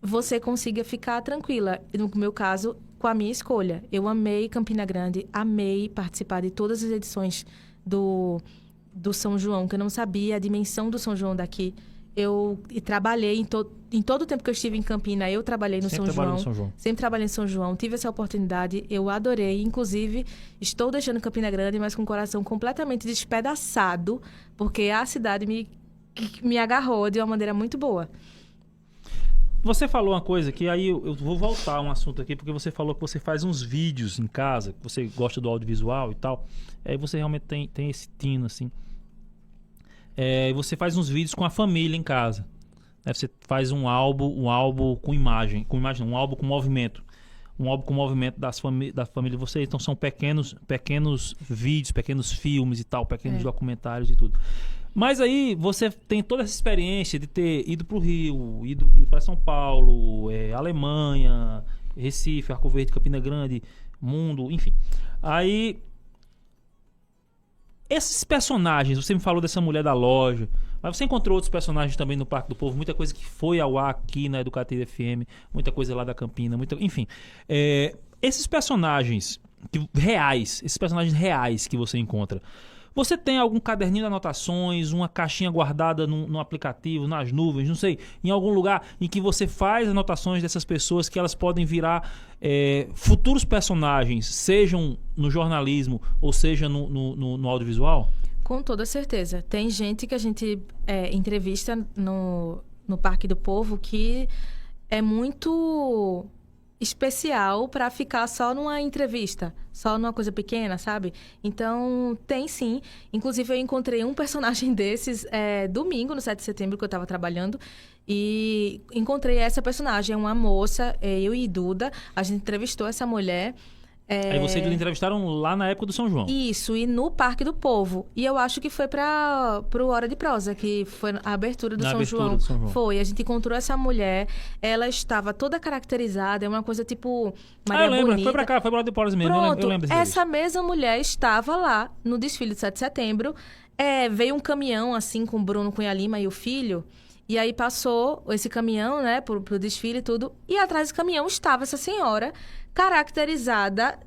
você consiga ficar tranquila. No meu caso, com a minha escolha. Eu amei Campina Grande, amei participar de todas as edições do São João, que eu não sabia a dimensão do São João daqui. Eu trabalhei em todo o tempo que eu estive em Campina, eu trabalhei no São João. Sempre trabalhei no São João. Tive essa oportunidade, eu adorei. Inclusive, estou deixando Campina Grande, mas com o coração completamente despedaçado, porque a cidade me agarrou de uma maneira muito boa. Você falou uma coisa que aí eu vou voltar a um assunto aqui, porque você falou que você faz uns vídeos em casa, que você gosta do audiovisual e tal. Aí você realmente tem esse tino, assim. E você faz uns vídeos com a família em casa, Né? Você faz um álbum com imagem, um álbum com movimento. Um álbum com movimento da família de vocês. Então são pequenos vídeos, pequenos filmes e tal, pequenos documentários e tudo. Mas aí você tem toda essa experiência de ter ido para o Rio, ido para São Paulo, Alemanha, Recife, Arco Verde, Campina Grande, Mundo, enfim. Aí, esses personagens, você me falou dessa mulher da loja, mas você encontrou outros personagens também no Parque do Povo, muita coisa que foi ao ar aqui na Educativa FM, muita coisa lá da Campina, enfim. Esses personagens reais que você encontra, você tem algum caderninho de anotações, uma caixinha guardada no aplicativo, nas nuvens, não sei, em algum lugar em que você faz anotações dessas pessoas que elas podem virar futuros personagens, sejam no jornalismo ou seja no audiovisual? Com toda certeza. Tem gente que a gente entrevista no Parque do Povo que é muito especial para ficar só numa entrevista, só numa coisa pequena, sabe? Então, tem sim. Inclusive, eu encontrei um personagem desses domingo, no 7 de setembro, que eu estava trabalhando, e encontrei essa personagem, uma moça, eu e Duda, a gente entrevistou essa mulher. Aí vocês entrevistaram lá na época do São João. Isso, e no Parque do Povo. E eu acho que foi pro Hora de Prosa, que foi a abertura do São João. Foi, a gente encontrou essa mulher, ela estava toda caracterizada, é uma coisa tipo Maria eu lembro, Bonita. foi pra cá, foi pro Hora de Prosa mesmo. Pronto, eu lembro essa mesma mulher estava lá no desfile de 7 de setembro, veio um caminhão assim com o Bruno Cunha Lima e o filho, e aí passou esse caminhão, né, pro desfile e tudo, e atrás do caminhão estava essa senhora caracterizada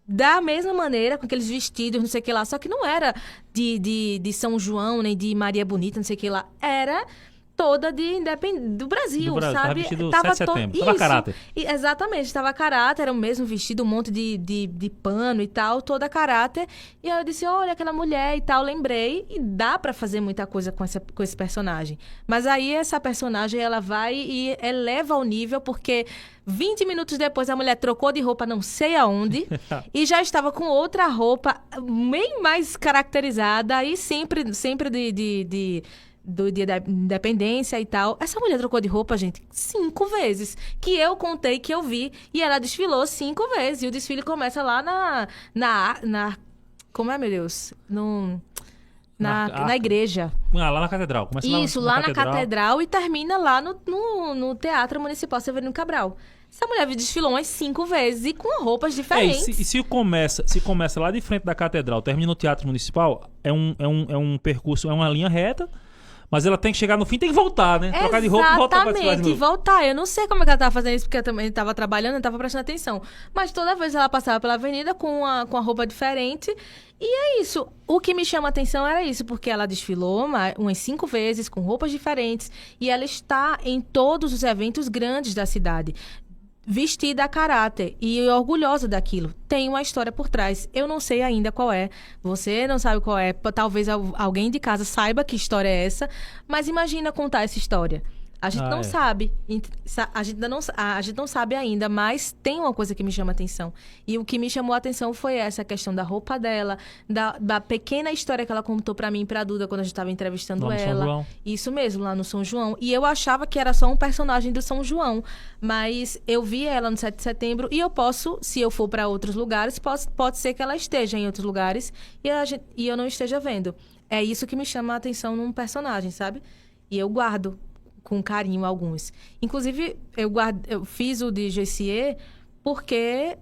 da mesma maneira, com aqueles vestidos, não sei o que lá, só que não era de São João, nem de Maria Bonita, não sei o que lá, era toda do Brasil, sabe? Tava vestido 7 de setembro, tava caráter. Exatamente, tava caráter, era o mesmo vestido, um monte de pano e tal, toda a caráter. E aí eu disse, olha, aquela mulher e tal, lembrei. E dá pra fazer muita coisa com esse personagem. Mas aí essa personagem, ela vai e eleva o nível, porque 20 minutos depois a mulher trocou de roupa não sei aonde e já estava com outra roupa bem mais caracterizada e sempre do Dia da Independência e tal. Essa mulher trocou de roupa, gente, 5 vezes. Que eu contei, que eu vi. E ela desfilou 5 vezes. E o desfile começa lá na como é, meu Deus? Na igreja. Lá na Catedral. Começa isso, lá na Catedral e termina lá no Teatro Municipal Severino Cabral. Essa mulher desfilou umas 5 vezes e com roupas diferentes. E se começa lá de frente da Catedral, termina no Teatro Municipal, é um percurso, é uma linha reta, mas ela tem que chegar no fim, tem que voltar, né? Trocar de roupa e voltar pra Exatamente, voltar. Eu não sei como é que ela tava fazendo isso, porque eu também estava trabalhando, eu tava prestando atenção. Mas toda vez ela passava pela avenida com a roupa diferente. E é isso. O que me chama a atenção era isso, porque ela desfilou umas 5 vezes, com roupas diferentes. E ela está em todos os eventos grandes da cidade, vestida a caráter e orgulhosa daquilo. Tem uma história por trás. Eu não sei ainda qual é. Você não sabe qual é. Talvez alguém de casa saiba que história é essa. Mas imagina contar essa história. A gente não sabe. A gente não sabe ainda, mas tem uma coisa que me chama a atenção. E o que me chamou a atenção foi essa questão da roupa dela, da pequena história que ela contou pra mim e pra Duda quando a gente tava entrevistando lá ela. São João. Isso mesmo, lá no São João. E eu achava que era só um personagem do São João. Mas eu vi ela no 7 de setembro e eu posso, se eu for pra outros lugares, pode ser que ela esteja em outros lugares e eu não esteja vendo. É isso que me chama a atenção num personagem, sabe? E eu guardo com carinho alguns. Inclusive, eu fiz o de Jessie porque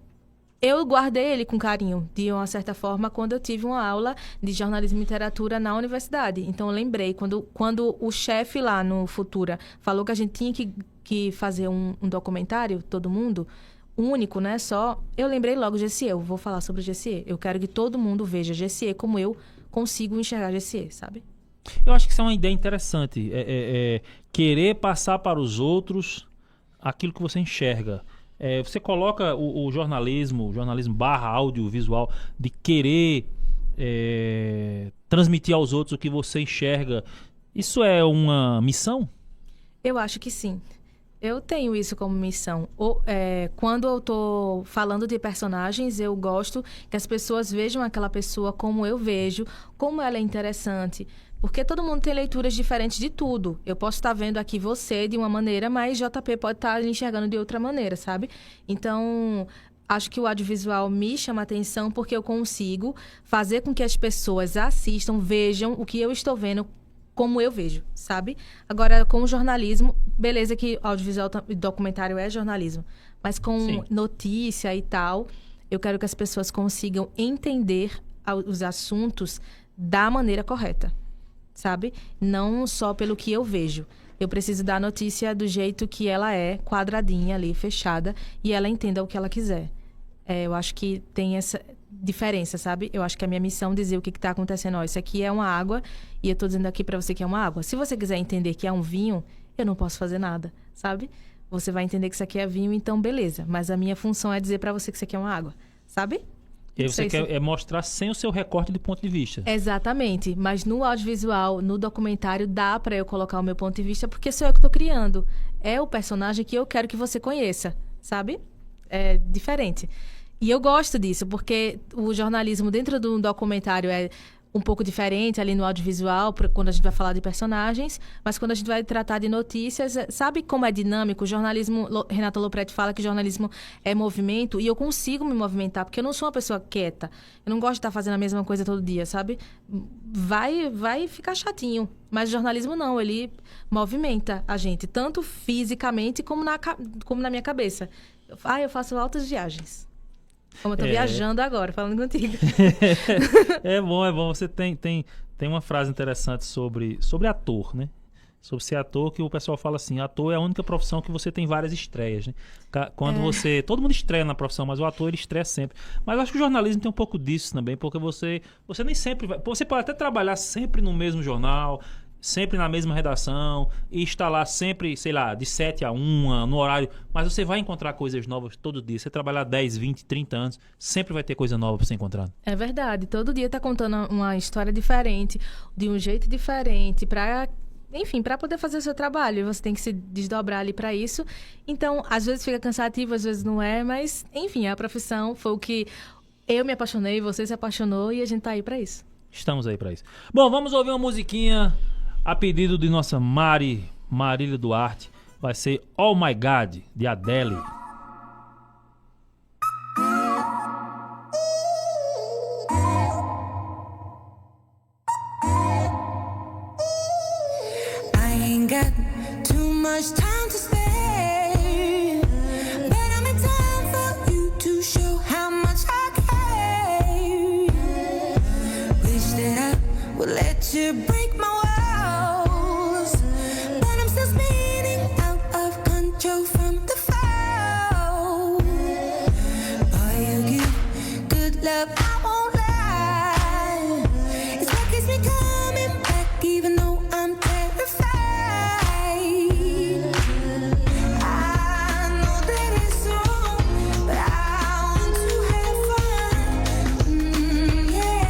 eu guardei ele com carinho, de uma certa forma, quando eu tive uma aula de jornalismo e literatura na universidade. Então, eu lembrei, quando o chefe lá no Futura falou que a gente tinha que fazer um documentário, todo mundo, único, né? Só, eu lembrei logo Jessie. Eu vou falar sobre Jessie. Eu quero que todo mundo veja Jessie como eu consigo enxergar Jessie, sabe? Eu acho que isso é uma ideia interessante. Querer passar para os outros aquilo que você enxerga. Você coloca o jornalismo barra audiovisual, de querer transmitir aos outros o que você enxerga. Isso é uma missão? Eu acho que sim. Eu tenho isso como missão. Quando eu tô falando de personagens, eu gosto que as pessoas vejam aquela pessoa como eu vejo, como ela é interessante. Porque todo mundo tem leituras diferentes de tudo. Eu posso estar vendo aqui você de uma maneira, mas JP pode estar lhe enxergando de outra maneira, sabe? Então, acho que o audiovisual me chama a atenção porque eu consigo fazer com que as pessoas assistam, vejam o que eu estou vendo como eu vejo, sabe? Agora, com o jornalismo, beleza que audiovisual e documentário é jornalismo, mas com Sim. notícia e tal, eu quero que as pessoas consigam entender os assuntos da maneira correta, sabe? Não só pelo que eu vejo. Eu preciso dar a notícia do jeito que ela é, quadradinha ali, fechada, e ela entenda o que ela quiser. Eu acho que tem essa diferença, sabe? Eu acho que a minha missão é dizer o que está acontecendo. Ó, isso aqui é uma água e eu estou dizendo aqui para você que é uma água. Se você quiser entender que é um vinho, eu não posso fazer nada, sabe? Você vai entender que isso aqui é vinho, então beleza. Mas a minha função é dizer para você que isso aqui é uma água, sabe? E aí você quer mostrar sem o seu recorte de ponto de vista. Exatamente. Mas no audiovisual, no documentário, dá para eu colocar o meu ponto de vista, porque sou eu que estou criando. É o personagem que eu quero que você conheça, sabe? É diferente. E eu gosto disso, porque o jornalismo dentro do documentário é um pouco diferente ali no audiovisual, quando a gente vai falar de personagens, mas quando a gente vai tratar de notícias, sabe como é dinâmico? O jornalismo, Renata Lopretti fala que jornalismo é movimento, e eu consigo me movimentar, porque eu não sou uma pessoa quieta. Eu não gosto de estar fazendo a mesma coisa todo dia, sabe? Vai ficar chatinho. Mas o jornalismo não, ele movimenta a gente, tanto fisicamente como na minha cabeça. Eu faço altas viagens. Como eu tô viajando agora, falando contigo. É bom. Você tem uma frase interessante sobre ator, né? Sobre ser ator, que o pessoal fala assim, ator é a única profissão que você tem várias estreias, né? Quando você... Todo mundo estreia na profissão, mas o ator, ele estreia sempre. Mas eu acho que o jornalismo tem um pouco disso também, porque você nem sempre vai... Você pode até trabalhar sempre no mesmo jornal, sempre na mesma redação, e estar lá sempre, sei lá, de 7 a 1, no horário, mas você vai encontrar coisas novas todo dia. Você trabalhar 10, 20, 30 anos, sempre vai ter coisa nova para você encontrar. É verdade, todo dia tá contando uma história diferente, de um jeito diferente, para poder fazer o seu trabalho. Você tem que se desdobrar ali para isso. Então, às vezes fica cansativo, às vezes não é, mas, enfim, a profissão foi o que eu me apaixonei, você se apaixonou, e a gente tá aí para isso. Estamos aí para isso. Bom, vamos ouvir uma musiquinha a pedido de nossa Marília Duarte. Vai ser Oh My God, de Adele. I ain't got too much time to spare, but I'm in time for you to show how much I care. Wish that I would let you break my walls, but I'm still spinning out of control from the fall. Boy, you give good love, I won't lie. It's what keeps me coming back, even though I'm terrified. I know that it's wrong, but I want to have fun. Yeah,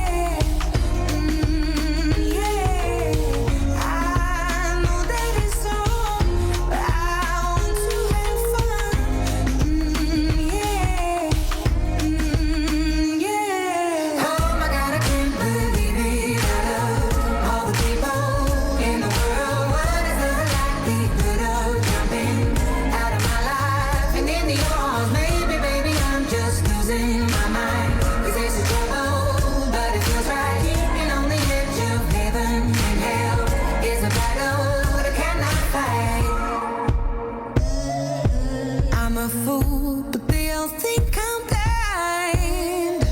yeah. I know that it's wrong, but I want to have fun. Yeah, yeah. Oh my God, I can't believe it. All the people in the world, what is the likelihood of jumping out of my life and into yours? Maybe, baby, I'm just losing my mind. This is the trouble, but it feels right. Keeping on the edge of heaven and hell is a battle that I cannot fight. I'm a fool, but they all think I'm blind.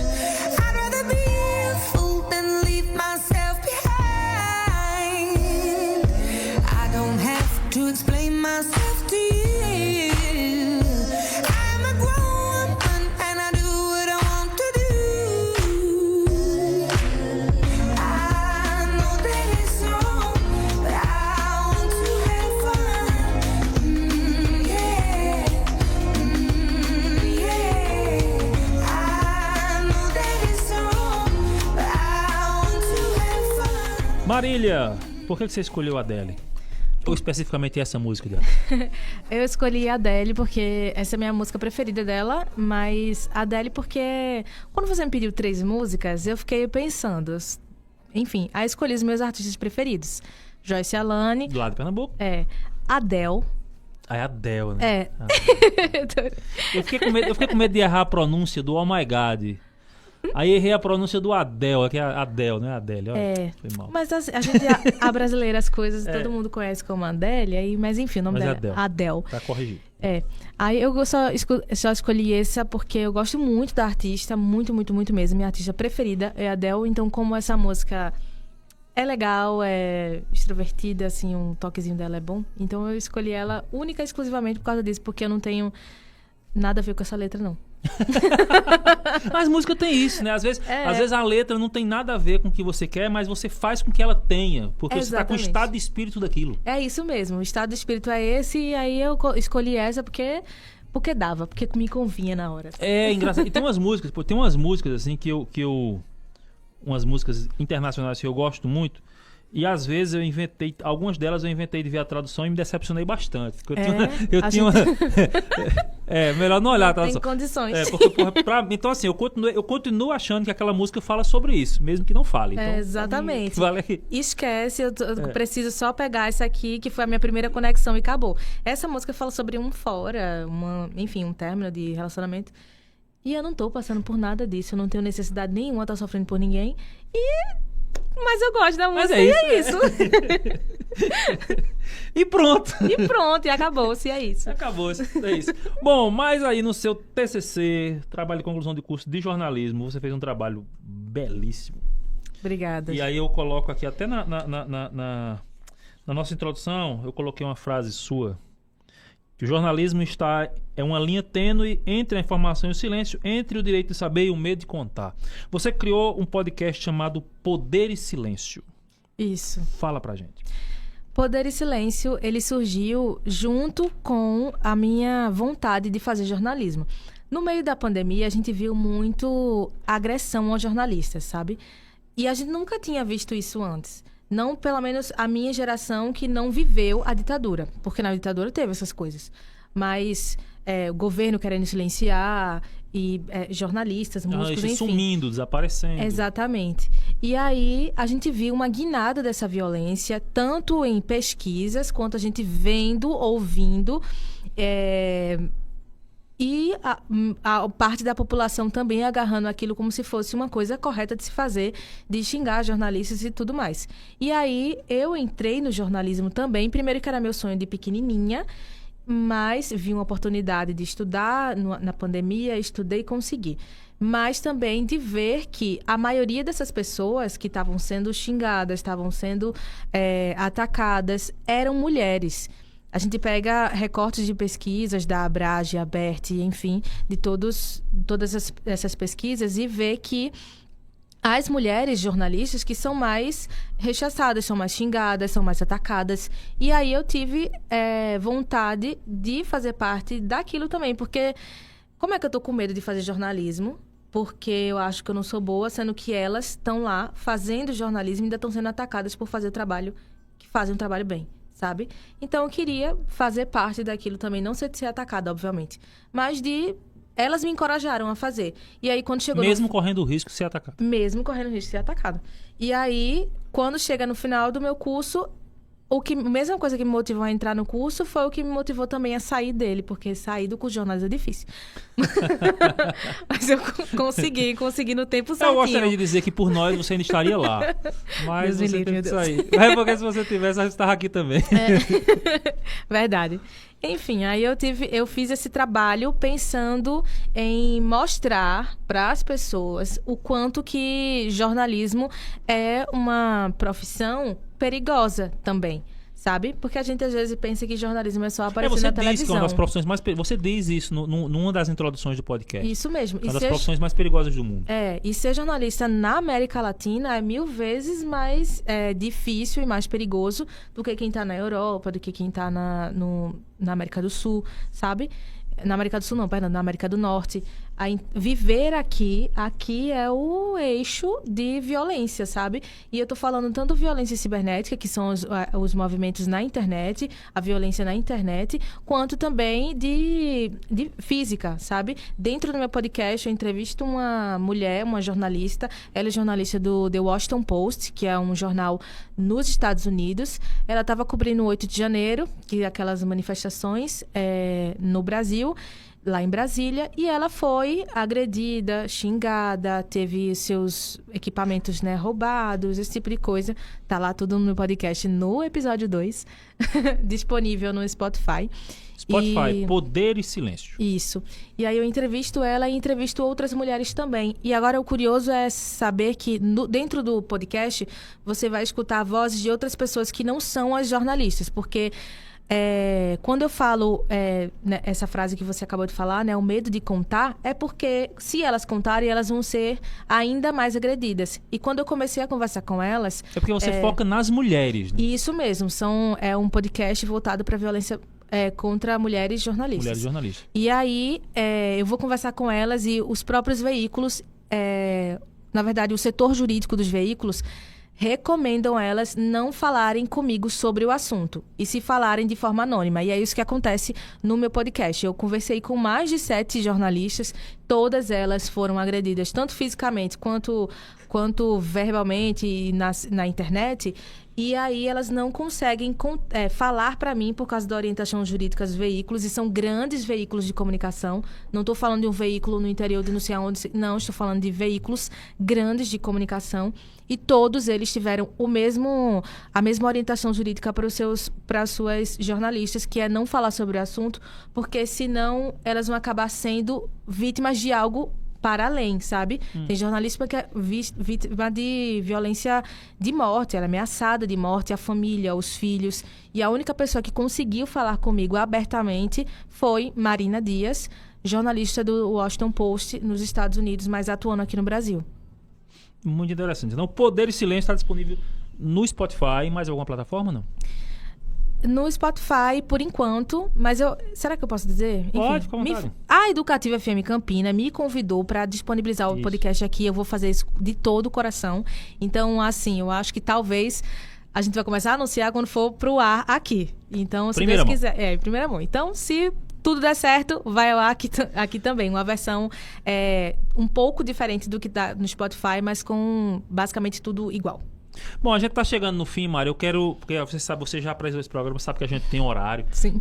I'd rather be a fool than leave myself behind. I don't have to explain myself to you. I'm a grown woman and I do what I want to do. I know that it's wrong, but I want to have fun. Yeah, yeah. I know that it's wrong, but I want to have fun. Marília, por que você escolheu a Adele? Ou especificamente essa música dela? Eu escolhi a Adele porque essa é a minha música preferida dela, mas a Adele porque quando você me pediu 3 músicas, eu fiquei pensando. Enfim, aí escolhi os meus artistas preferidos. Joyce Alane. Do lado de Pernambuco? Adele. Ah, é Adele, né? É. Eu fiquei com medo de errar a pronúncia do Oh My God. Aí errei a pronúncia do Adele, que é Adele, não é Adele. Olha, foi mal. Mas a gente, a brasileira, as coisas, todo mundo conhece como Adele, aí, mas enfim, o nome dela é Adele. Tá corrigido. Aí eu só escolhi essa porque eu gosto muito da artista, muito, muito, muito mesmo. Minha artista preferida é a Adele, então como essa música é legal, é extrovertida, assim, um toquezinho dela é bom, então eu escolhi ela única e exclusivamente por causa disso, porque eu não tenho nada a ver com essa letra, não. Mas música tem isso, né? Às vezes a letra não tem nada a ver com o que você quer, mas você faz com que ela tenha, porque você tá com o estado de espírito daquilo. É isso mesmo, o estado de espírito é esse, e aí eu escolhi essa porque dava, porque me convinha na hora. É engraçado. E tem umas músicas assim que eu umas músicas internacionais que eu gosto muito. E às vezes algumas delas eu inventei de ver a tradução e me decepcionei bastante. Melhor não olhar a tradução. Tem condições. Então assim, eu continuo achando que aquela música fala sobre isso, mesmo que não fale. Então, exatamente. Vale. Esquece, eu preciso só pegar essa aqui, que foi a minha primeira conexão e acabou. Essa música fala sobre um um término de relacionamento. E eu não tô passando por nada disso, eu não tenho necessidade nenhuma, tô sofrendo por ninguém. Mas eu gosto da música e é isso. E pronto. E acabou-se, é isso. Acabou-se, é isso. Bom, mas aí no seu TCC, trabalho de conclusão de curso de jornalismo, você fez um trabalho belíssimo. Obrigada. E aí eu coloco aqui, até na nossa introdução, eu coloquei uma frase sua, que o jornalismo é uma linha tênue entre a informação e o silêncio, entre o direito de saber e o medo de contar. Você criou um podcast chamado Poder e Silêncio. Isso. Fala pra gente. Poder e Silêncio, ele surgiu junto com a minha vontade de fazer jornalismo. No meio da pandemia, a gente viu muito agressão aos jornalistas, sabe? E a gente nunca tinha visto isso antes. Não, pelo menos, a minha geração que não viveu a ditadura. Porque na ditadura teve essas coisas. Mas o governo querendo silenciar e jornalistas, músicos, enfim. Sumindo, desaparecendo. Exatamente. E aí, a gente viu uma guinada dessa violência, tanto em pesquisas, quanto a gente vendo, ouvindo. E a parte da população também agarrando aquilo como se fosse uma coisa correta de se fazer, de xingar jornalistas e tudo mais. E aí, eu entrei no jornalismo também, primeiro que era meu sonho de pequenininha, mas vi uma oportunidade de estudar na pandemia, estudei e consegui. Mas também de ver que a maioria dessas pessoas que estavam sendo xingadas, estavam sendo atacadas, eram mulheres. A gente pega recortes de pesquisas da Abrage, Aberte, enfim, de todas essas pesquisas e vê que as mulheres jornalistas que são mais rechaçadas, são mais xingadas, são mais atacadas. E aí eu tive vontade de fazer parte daquilo também, porque como é que eu tô com medo de fazer jornalismo? Porque eu acho que eu não sou boa, sendo que elas estão lá fazendo jornalismo e ainda estão sendo atacadas por fazer o trabalho, que fazem um trabalho bem. Sabe? Então eu queria fazer parte daquilo também, não ser atacada, obviamente, mas elas me encorajaram a fazer. E aí quando chegou correndo o risco de ser atacada. Mesmo correndo o risco de ser atacada. E aí, quando chega no final do meu curso, a mesma coisa que me motivou a entrar no curso foi o que me motivou também a sair dele, porque sair do curso de jornalismo é difícil. Mas eu consegui no tempo certinho. Eu gostaria de dizer que por nós você ainda estaria lá. Mas Deus você teve que sair. É porque se você tivesse, a gente estava aqui também. Verdade. Enfim, aí eu fiz esse trabalho pensando em mostrar para as pessoas o quanto que jornalismo é uma profissão perigosa também, sabe? Porque a gente às vezes pensa que jornalismo é só aparecer na televisão. Você diz que é uma das profissões você diz isso numa das introduções do podcast. Isso mesmo. Uma das profissões mais perigosas do mundo. E ser jornalista na América Latina é 1000 vezes mais difícil e mais perigoso do que quem está na Europa, do que quem está na América do Sul, sabe? Na América do Sul não, perdão, na América do Norte. viver aqui é o eixo de violência, sabe? E eu tô falando tanto violência cibernética, que são os movimentos na internet, a violência na internet, quanto também de física, sabe? Dentro do meu podcast, eu entrevisto uma mulher, uma jornalista. Ela é jornalista do The Washington Post, que é um jornal nos Estados Unidos. Ela estava cobrindo o 8 de janeiro, que é aquelas manifestações no Brasil, lá em Brasília, e ela foi agredida, xingada, teve seus equipamentos, né, roubados, esse tipo de coisa. Tá lá tudo no meu podcast, no episódio 2, disponível no Spotify. Poder e Silêncio. Isso. E aí eu entrevisto ela e entrevisto outras mulheres também. E agora o curioso é saber que dentro do podcast você vai escutar vozes de outras pessoas que não são as jornalistas, porque quando eu falo né, essa frase que você acabou de falar, né, o medo de contar, é porque se elas contarem, elas vão ser ainda mais agredidas. E quando eu comecei a conversar com elas... É porque você foca nas mulheres, né? Isso mesmo. É um podcast voltado para violência contra mulheres jornalistas. Mulheres jornalistas. E aí eu vou conversar com elas e os próprios veículos, na verdade, o setor jurídico dos veículos, recomendam elas não falarem comigo sobre o assunto e se falarem de forma anônima. E é isso que acontece no meu podcast. Eu conversei com mais de 7 jornalistas, todas elas foram agredidas, tanto fisicamente quanto verbalmente e na internet. E aí elas não conseguem falar para mim por causa da orientação jurídica dos veículos, e são grandes veículos de comunicação. Não estou falando de um veículo no interior de não sei aonde, não, estou falando de veículos grandes de comunicação, e todos eles tiveram a mesma orientação jurídica para as suas jornalistas, que é não falar sobre o assunto, porque senão elas vão acabar sendo vítimas de algo para além, sabe? Tem jornalista que é vítima de violência de morte, ela é ameaçada de morte, a família, os filhos. E a única pessoa que conseguiu falar comigo abertamente foi Marina Dias, jornalista do Washington Post nos Estados Unidos, mas atuando aqui no Brasil. Muito interessante. Então, Poder e Silêncio está disponível no Spotify, mais alguma plataforma, não? No Spotify, por enquanto, mas será que eu posso dizer? Pode, com vontade. A Educativa FM Campina me convidou para disponibilizar o podcast aqui. Eu vou fazer isso de todo o coração. Então, assim, eu acho que talvez a gente vai começar a anunciar quando for pro ar aqui. Então, se Deus quiser... em primeira mão. Então, se tudo der certo, vai ao ar aqui também. Uma versão um pouco diferente do que dá no Spotify, mas com basicamente tudo igual. Bom, a gente tá chegando no fim, Mari. Eu quero... Porque você já apresentou esse programa, sabe que a gente tem horário. Sim.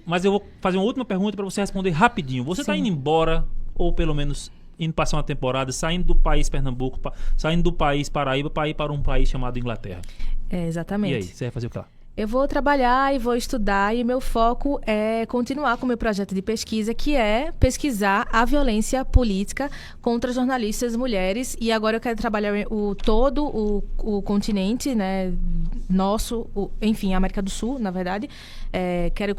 Mas eu vou fazer uma última pergunta para você responder rapidinho. Você tá indo embora, ou pelo menos indo passar uma temporada, saindo do país Pernambuco, saindo do país Paraíba para ir para um país chamado Inglaterra? Exatamente. E aí, você vai fazer o que lá? Eu vou trabalhar e vou estudar, e meu foco é continuar com o meu projeto de pesquisa, que é pesquisar a violência política contra jornalistas mulheres. E agora eu quero trabalhar todo o continente, né, nosso, enfim, a América do Sul, na verdade. Quero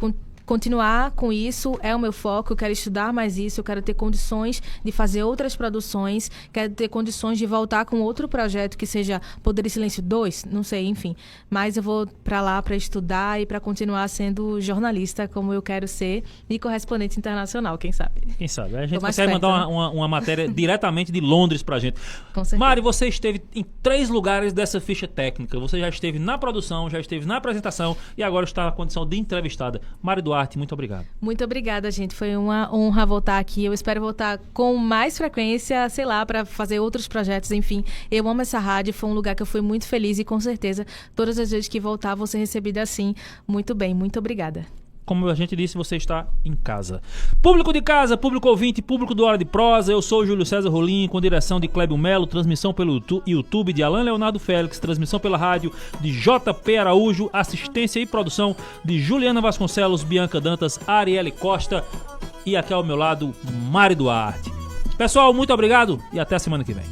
continuar com isso, é o meu foco. Eu quero estudar mais isso, eu quero ter condições de fazer outras produções, quero ter condições de voltar com outro projeto que seja Poder e Silêncio 2, não sei, enfim. Mas eu vou para lá para estudar e para continuar sendo jornalista como eu quero ser, e correspondente internacional, quem sabe? Quem sabe? A gente consegue mandar uma matéria diretamente de Londres pra gente. Com certeza. Mari, você esteve em 3 lugares dessa ficha técnica. Você já esteve na produção, já esteve na apresentação e agora está na condição de entrevistada. Mari Duarte, muito obrigado. Muito obrigada, gente. Foi uma honra voltar aqui. Eu espero voltar com mais frequência, sei lá, para fazer outros projetos, enfim. Eu amo essa rádio, foi um lugar que eu fui muito feliz e com certeza todas as vezes que voltar vou ser recebida assim. Muito bem, muito obrigada. Como a gente disse, você está em casa. Público de casa, público ouvinte, público do Hora de Prosa, eu sou o Júlio César Rolim, com direção de Clébio Melo, transmissão pelo YouTube de Alain Leonardo Félix, transmissão pela rádio de JP Araújo, assistência e produção de Juliana Vasconcelos, Bianca Dantas, Arielle Costa e aqui ao meu lado, Mari Duarte. Pessoal, muito obrigado e até a semana que vem.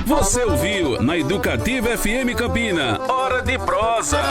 Você ouviu na Educativa FM Campina, Hora de Prosa.